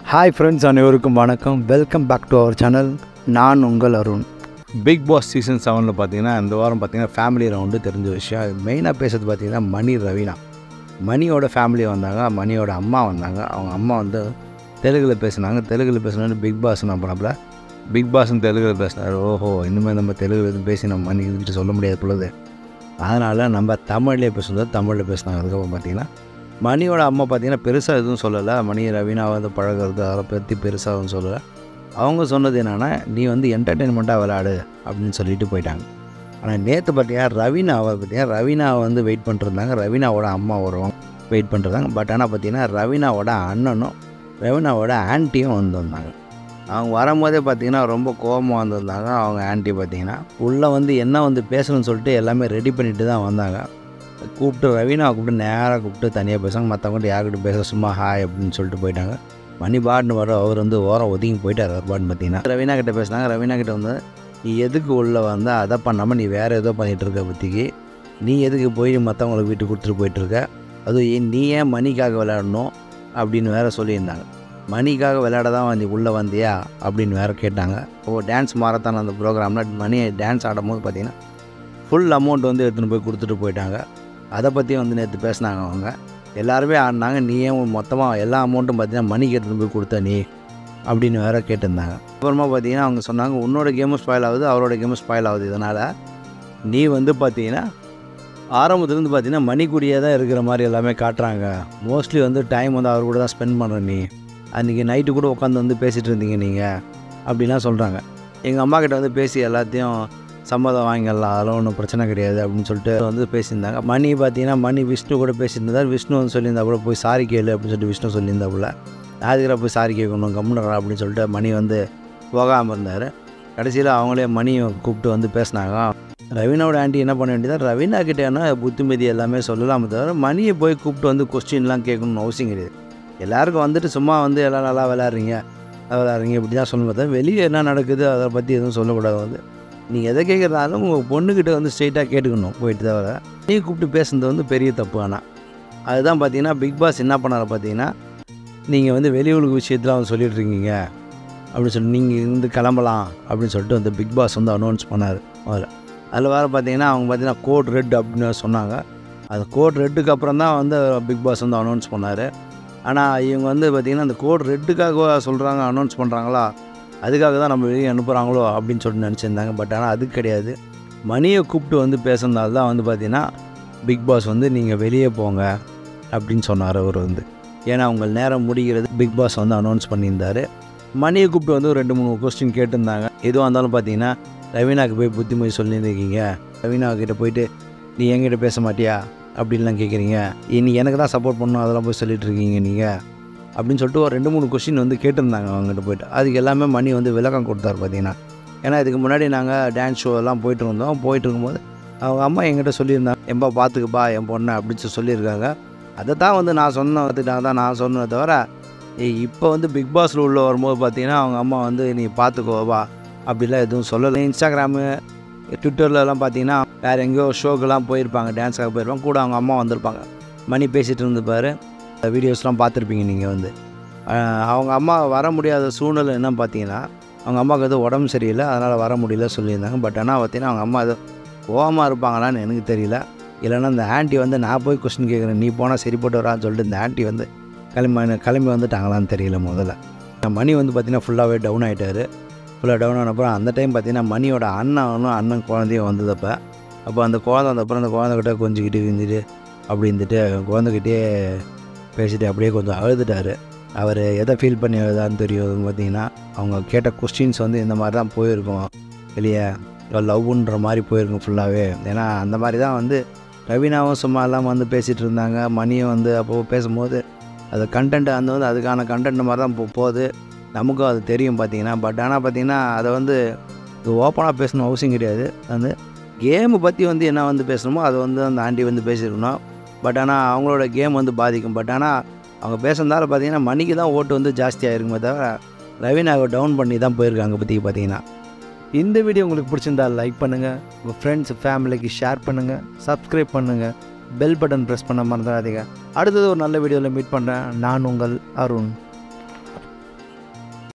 Hi friends, அனைவருக்கும் வணக்கம். Welcome back to our channel. நான் உங்கள் அருண். பிக் பாஸ் சீசன் 7 பார்த்தீங்கன்னா இந்த வாரம் பார்த்தீங்கன்னா ஃபேமிலி ரவுண்டு தெரிஞ்ச விஷயம். மெயினாக பேசுறது பார்த்தீங்கன்னா மணி, ரவீனா. மணியோட ஃபேமிலி வந்தாங்க, மணியோட அம்மா வந்தாங்க. அவங்க அம்மா வந்து தெலுங்கில் பேசினாங்க. தெலுங்கில் பேசினான்னு பிக் பாஸ் என்ன பண்ணப்பல, பிக் பாஸ்ன்னு தெலுங்கில் பேசினார். ஓஹோ, இனிமேல் நம்ம தெலுங்கு எதுவும் பேசி நம்ம மணி கிட்ட சொல்ல முடியாது பொழுது, அதனால் நம்ம தமிழ்லேயே பேசும்போது தமிழில் பேசினாங்க. அதுக்கப்புறம் பார்த்தீங்கன்னா மணியோட அம்மா பார்த்தீங்கன்னா பெருசாக எதுவும் சொல்லலை. மணி ரவீனா வந்து பழகிறது அதை பற்றி பெருசாக எதுவும் சொல்லலை. அவங்க சொன்னது என்னென்னா, நீ வந்து என்டர்டெயின்மெண்ட்டாக விளையாடு அப்படின்னு சொல்லிட்டு போயிட்டாங்க. ஆனால் நேற்று பார்த்தீங்கன்னா ரவீனாவை வந்து வெயிட் பண்ணிருந்தாங்க. ரவீனாவோட அம்மா வருவாங்க வெயிட் பண்ணுறாங்க. பட் ஆனால் பார்த்தீங்கன்னா ரவீனாவோட அண்ணனும் ரவீனாவோட ஆன்ட்டியும் வந்திருந்தாங்க. அவங்க வரும்போதே பார்த்தீங்கன்னா ரொம்ப கோபமாக வந்திருந்தாங்க. அவங்க ஆன்ட்டி பார்த்தீங்கன்னா உள்ளே வந்து என்ன வந்து பேசணும்னு சொல்லிட்டு எல்லாமே ரெடி பண்ணிட்டு தான் வந்தாங்க. கூப்பிட்டு ரவீனா கூப்பிட்டு நேராக கூப்பிட்டு தனியாக பேசுவாங்க. மற்றவங்கள்ட்ட யார்கிட்ட பேச சும்மா ஹாய் அப்படின்னு சொல்லிட்டு போயிட்டாங்க. மணி பாட்னு வர அவர் வந்து ஓரம் ஒதுங்கி போயிட்டார். அவர் பாட்னு பார்த்தீங்கன்னா ரவீனா கிட்டே பேசினாங்க. ரவீனா கிட்டே வந்து நீ எதுக்கு உள்ளே வந்து அதை பண்ணாமல் நீ வேறு ஏதோ பண்ணிகிட்டு இருக்க பற்றிக்கு, நீ எதுக்கு போய் மற்றவங்களுக்கு வீட்டுக்கு கொடுத்துட்டு போயிட்டுருக்க, அதுவும் நீ ஏன் மணிக்காக விளையாடணும் அப்படின்னு வேறு சொல்லியிருந்தாங்க. மணிக்காக விளையாட தான் வந்து உள்ளே வந்தியா அப்படின்னு வேறு கேட்டாங்க. டான்ஸ் மாரத்தான் அந்த ப்ரோக்ராமில் மணி டான்ஸ் ஆடும்போது பார்த்தீங்கன்னா ஃபுல் அமௌண்ட் வந்து எடுத்துகிட்டு போய் கொடுத்துட்டு போயிட்டாங்க. அதை பற்றி வந்து நேற்று பேசினாங்க. அவங்க எல்லாருமே ஆடினாங்க. நீ ஏன் மொத்தமாக எல்லா அமௌண்ட்டும் பார்த்தீங்கன்னா மணிக்கு எடுத்துகிட்டு போய் கொடுத்த நீ அப்படின்னு வேறு கேட்டிருந்தாங்க. அப்புறமா பார்த்தீங்கன்னா அவங்க சொன்னாங்க, உன்னோட கேமும் ஸ்பாயில் ஆகுது, அவரோட கேமும் ஸ்பாயில் ஆகுது. இதனால் நீ வந்து பார்த்தீங்கன்னா ஆரம்பத்துலேருந்து பார்த்தீங்கன்னா மணிக்கூடியே தான் இருக்கிற மாதிரி எல்லாமே காட்டுறாங்க. மோஸ்ட்லி வந்து டைம் வந்து அவர் கூட தான் ஸ்பெண்ட் பண்ணுற நீ. அன்றைக்கி நைட்டு கூட உட்காந்து வந்து பேசிகிட்டு இருந்தீங்க நீங்கள் அப்படின்லாம் சொல்கிறாங்க. எங்கள் அம்மா கிட்ட வந்து பேசி எல்லாத்தையும் சம்மதம் வாங்கிடலாம், அதெல்லாம் ஒன்றும் பிரச்சனை கிடையாது அப்படின்னு சொல்லிட்டு வந்து பேசியிருந்தாங்க. மணி பார்த்தீங்கன்னா மணி விஷ்ணு கூட பேசியிருந்தார். விஷ்ணு வந்து சொல்லியிருந்தா கூட போய் சாரி கேளு அப்படின்னு சொல்லிட்டு விஷ்ணு சொல்லியிருந்தா போல். அதுக்கிற போய் சாரி கேட்கணும் கம்முனரா அப்படின்னு சொல்லிட்டு மணி வந்து போகாமல் இருந்தார். கடைசியில் அவங்களே மணியை கூப்பிட்டு வந்து பேசினாங்க. ரவீனாவோட ஆண்டி என்ன பண்ண வேண்டியதா, ரவீனா கிட்டேனா புத்திமதி எல்லாமே சொல்லலாமே தவிர மணியை போய் கூப்பிட்டு வந்து கொஸ்டின்லாம் கேட்கணும்னு அவசியம் கிடையாது. எல்லாருக்கும் வந்துட்டு சும்மா வந்து எல்லாம் நல்லா விளையாடுறீங்க இப்படி தான் சொல்லணும். தவிர வெளியே என்ன நடக்குது அதை பற்றி எதுவும் சொல்லக்கூடாது. வந்து நீங்கள் எதை கேட்குறதாலும் உங்கள் பொண்ணுக்கிட்ட வந்து ஸ்ட்ரெயிட்டாக கேட்டுக்கணும் போயிட்டு. தவிர நீ கூப்பிட்டு பேசுனது வந்து பெரிய தப்பு. ஆனால் அதுதான் பார்த்தீங்கன்னா பிக் பாஸ் என்ன பண்ணார் பார்த்தீங்கன்னா, நீங்கள் வந்து வெளியுலக விஷயத்தில் வந்து சொல்லிட்டு இருக்கீங்க அப்படின்னு சொல்லி நீங்கள் இருந்து கிளம்பலாம் அப்படின்னு சொல்லிட்டு வந்து பிக் பாஸ் வந்து அனௌன்ஸ் பண்ணார். அதில் வேறு பார்த்தீங்கன்னா அவங்க பார்த்தீங்கன்னா கோட் ரெட் அப்படின்னு சொன்னாங்க. அது கோட் ரெட்டுக்கு அப்புறம் தான் வந்து பிக் பாஸ் வந்து அனௌன்ஸ் பண்ணார். ஆனால் இவங்க வந்து பார்த்திங்கன்னா அந்த கோட் ரெட்டுக்காக சொல்கிறாங்க, அனௌன்ஸ் பண்ணுறாங்களா, அதுக்காக தான் நம்ம வெளியே அனுப்புகிறாங்களோ அப்படின்னு சொல்லிட்டு நினச்சிருந்தாங்க. பட் ஆனால் அது கிடையாது. மணியை கூப்பிட்டு வந்து பேசுனதால தான் வந்து பார்த்திங்கன்னா பிக் பாஸ் வந்து நீங்கள் வெளியே போங்க அப்படின்னு சொன்னார் அவர் வந்து. ஏன்னா உங்கள் நேரம் முடிகிறது பிக் பாஸ் வந்து அனௌன்ஸ் பண்ணியிருந்தார். மணியை கூப்பிட்டு வந்து ஒரு 2-3 கொஸ்டின் கேட்டிருந்தாங்க. எதுவாக இருந்தாலும் பார்த்தீங்கன்னா ரவீனாவுக்கு போய் புத்திமதி சொல்லியிருக்கீங்க, ரவீனாக்கிட்ட போயிட்டு நீ என்கிட்ட பேச மாட்டியா அப்படின்லாம் கேட்குறீங்க, நீ எனக்கு தான் சப்போர்ட் பண்ணணும் அதெல்லாம் போய் சொல்லிட்டு இருக்கீங்க நீங்கள் அப்படின்னு சொல்லிட்டு ஒரு 2-3 கொஸ்டின் வந்து கேட்டிருந்தாங்க அவங்ககிட்ட போய்ட்டு. அதுக்கு எல்லாமே மணி வந்து விளக்கம் கொடுத்தாரு பார்த்தீங்கன்னா. ஏன்னா இதுக்கு முன்னாடி நாங்கள் டான்ஸ் ஷோ எல்லாம் போயிட்டு இருக்கும்போது அவங்க அம்மா என்கிட்ட சொல்லியிருந்தாங்க, எம்பா பார்த்துக்குப்பா என் பொண்ணை அப்படின்னு சொல்லியிருக்காங்க. அதை தான் வந்து நான் சொன்னதை தவிர இப்போ வந்து பிக் பாஸில் உள்ள வரும்போது பார்த்தீங்கன்னா அவங்க அம்மா வந்து நீ பார்த்துக்கோவா அப்படிலாம் எதுவும் சொல்லலை. இன்ஸ்டாகிராமு ட்விட்டர்லலாம் பார்த்தீங்கன்னா வேறு எங்கேயோ ஷோக்கெல்லாம் போயிருப்பாங்க, டான்ஸாக போயிருப்பாங்க, கூட அவங்க அம்மா வந்திருப்பாங்க. மணி பேசிகிட்டு இருந்துப்பார். வீடியோஸ்லாம் பார்த்துருப்பீங்க நீங்கள் வந்து. அவங்க அம்மா வர முடியாத சூழ்நிலை என்ன பார்த்தீங்கன்னா, அவங்க அம்மாவுக்கு எதுவும் உடம்பு சரியில்லை, அதனால் வர முடியல சொல்லியிருந்தாங்க. பட் ஆனால் பார்த்தீங்கன்னா அவங்க அம்மா எதுவும் கோவமாக இருப்பாங்களான்னு எனக்கு தெரியல. இல்லைன்னா இந்த ஆண்டி வந்து நான் போய் கொஸ்டின் கேட்குறேன் நீ போனால் சரிப்பட்டு வரான்னு சொல்லிட்டு இந்த ஆண்டி வந்து கிளம்பி வந்துட்டாங்களான்னு தெரியல. முதல்ல மணி வந்து பார்த்திங்கன்னா ஃபுல்லாகவே டவுன் ஆகிட்டார். ஃபுல்லாக டவுன் ஆனப்பறம் அந்த டைம் பார்த்திங்கன்னா மணியோட அண்ணன் குழந்தையும் வந்ததப்போ அந்த குழந்தை வந்தப்பறம் அந்த குழந்தைகிட்ட கொஞ்சிக்கிட்டு இருந்துட்டு அப்படி இருந்துட்டு குழந்தைகிட்டே பேசிட்டு அப்படியே கொஞ்சம் அழுதுட்டார். அவர் எதை ஃபீல் பண்ணி அழுதான்னு தெரியும். பார்த்திங்கன்னா அவங்க கேட்ட கொஸ்டின்ஸ் வந்து இந்த மாதிரி தான் போயிருக்கும், வெளியே லவ்ன்ற மாதிரி போயிருக்கும் ஃபுல்லாகவே. ஏன்னா அந்த மாதிரி தான் வந்து ரவீனாவும் சும்மா எல்லாம் வந்து பேசிகிட்டு இருந்தாங்க. மணியும் வந்து அப்போது பேசும்போது அது கண்டென்ட் வந்து அதுக்கான கண்டென்ட் மாதிரி தான் போகுது, நமக்கும் அது தெரியும் பார்த்திங்கன்னா. பட் ஆனால் பார்த்திங்கன்னா அதை வந்து ஓப்பனாக பேசணும் அவசியம் கிடையாது. அந்த கேமு பற்றி வந்து என்ன வந்து பேசணுமோ அதை வந்து அந்த ஆண்டி வந்து பேசியிருக்கணும். பட் ஆனால் அவங்களோட கேம் வந்து பாதிக்கும். பட் ஆனால் அவங்க பேசுனதால பார்த்திங்கன்னா மணிக்கு தான் ஓட்டு வந்து ஜாஸ்தியாக இருக்குமே தவிர ரவீனாவை டவுன் பண்ணி தான் போயிருக்காங்க பற்றி பார்த்திங்கன்னா. இந்த வீடியோ உங்களுக்கு பிடிச்சிருந்தா லைக் பண்ணுங்கள், உங்கள் ஃப்ரெண்ட்ஸ் ஃபேமிலிக்கு ஷேர் பண்ணுங்கள், சப்ஸ்கிரைப் பண்ணுங்கள், பெல் பட்டன் ப்ரெஸ் பண்ண மறந்துடாதீங்க. அடுத்தது ஒரு நல்ல வீடியோவில் மீட் பண்ணுறேன். நான் உங்கள் அருண்.